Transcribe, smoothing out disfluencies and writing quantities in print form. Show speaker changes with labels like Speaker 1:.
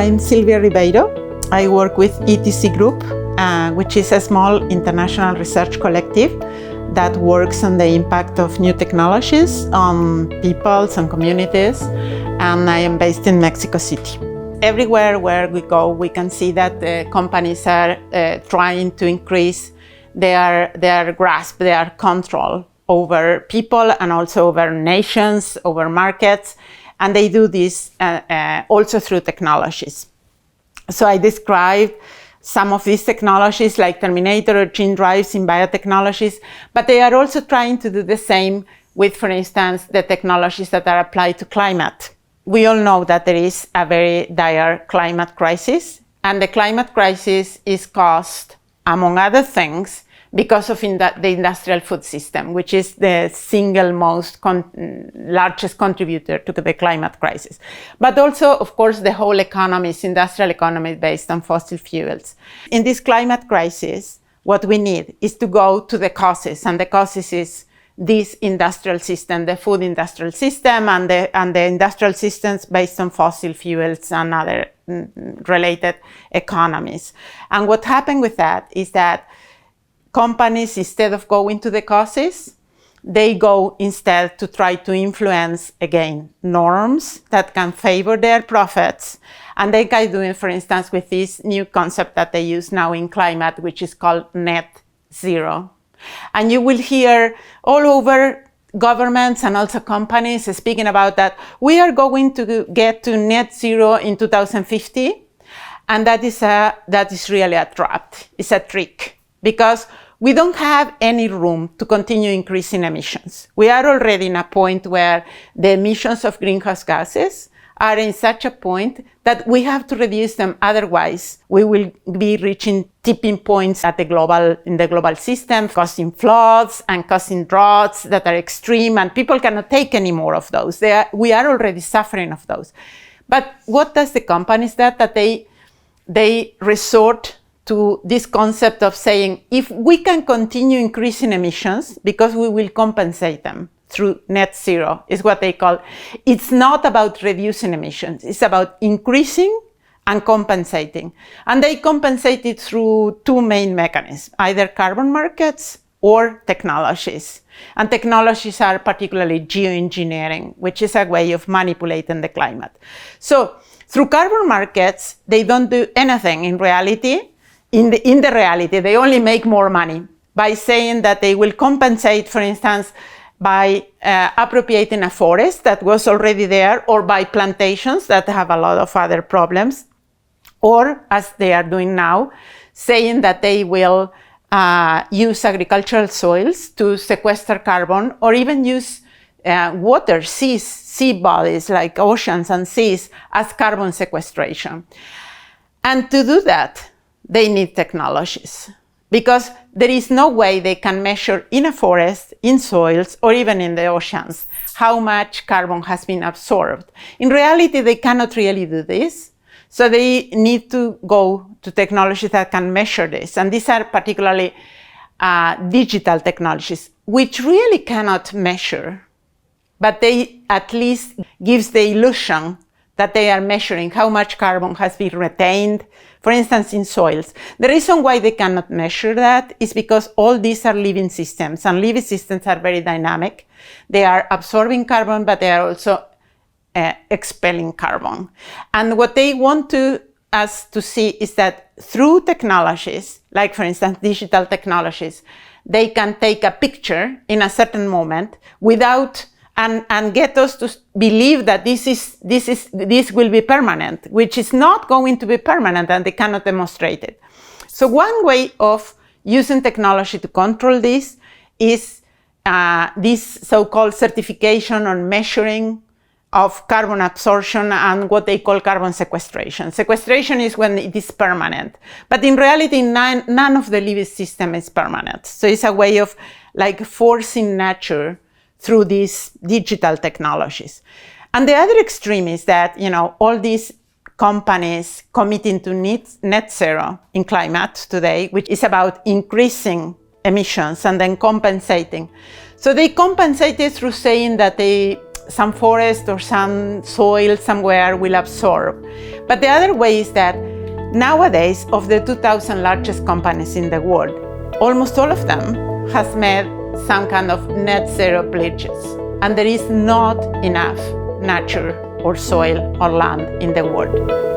Speaker 1: I'm Silvia Ribeiro. I work with ETC Group, which is a small international research collective that works on the impact of new technologies on peoples and communities, and I am based in Mexico City. Everywhere where we go, we can see that companies are trying to increase their grasp, their control over people and also over nations, over markets, and they do this also through technologies. So I described some of these technologies like Terminator or gene drives in biotechnologies, but they are also trying to do the same with, for instance, the technologies that are applied to climate. We all know that there is a very dire climate crisis, and the climate crisis is caused, among other things, because of the industrial food system, which is the single most largest contributor to the climate crisis. But also, of course, the whole economy is industrial economy based on fossil fuels. In this climate crisis, what we need is to go to the causes, and the causes is this industrial system, the food industrial system, and the industrial systems based on fossil fuels and other related economies. And what happened with that is that companies, instead of going to the causes, they go instead to try to influence, again, norms that can favor their profits. And they can do it, for instance, with this new concept that they use now in climate, which is called net zero. And you will hear all over governments and also companies speaking about that. We are going to get to net zero in 2050. And that is really a trap. It's a trick. Because we don't have any room to continue increasing emissions. We are already in a point where the emissions of greenhouse gases are in such a point that we have to reduce them. Otherwise, we will be reaching tipping points in the global system, causing floods and causing droughts that are extreme, and people cannot take any more of those. We are already suffering of those. But what does the companies do? That they resort to this concept of saying, if we can continue increasing emissions, because we will compensate them through net zero, is what they call. It's not about reducing emissions, it's about increasing and compensating. And they compensate it through two main mechanisms, either carbon markets or technologies. And technologies are particularly geoengineering, which is a way of manipulating the climate. So through carbon markets, they don't do anything in reality. In the reality, they only make more money by saying that they will compensate, for instance, by appropriating a forest that was already there, or by plantations that have a lot of other problems, or, as they are doing now, saying that they will use agricultural soils to sequester carbon, or even use water, sea bodies like oceans and seas as carbon sequestration. And to do that, they need technologies, because there is no way they can measure in a forest, in soils, or even in the oceans how much carbon has been absorbed. In reality, they cannot really do this, so they need to go to technologies that can measure this. And these are particularly digital technologies, which really cannot measure, but they at least gives the illusion that they are measuring how much carbon has been retained, for instance, in soils. The reason why they cannot measure that is because all these are living systems, and living systems are very dynamic. They are absorbing carbon, but they are also expelling carbon. And what they want us to see is that through technologies, like for instance, digital technologies, they can take a picture in a certain moment without and get us to believe that this will be permanent, which is not going to be permanent, and they cannot demonstrate it. So one way of using technology to control this is this so-called certification on measuring of carbon absorption and what they call carbon sequestration. Sequestration is when it is permanent, but in reality, none of the living system is permanent. So it's a way of like forcing nature through these digital technologies. And the other extreme is that, all these companies committing to net zero in climate today, which is about increasing emissions and then compensating. So they compensate it through saying that they some forest or some soil somewhere will absorb. But the other way is that nowadays, of the 2,000 largest companies in the world, almost all of them has made some kind of net zero pledges. And there is not enough nature or soil or land in the world.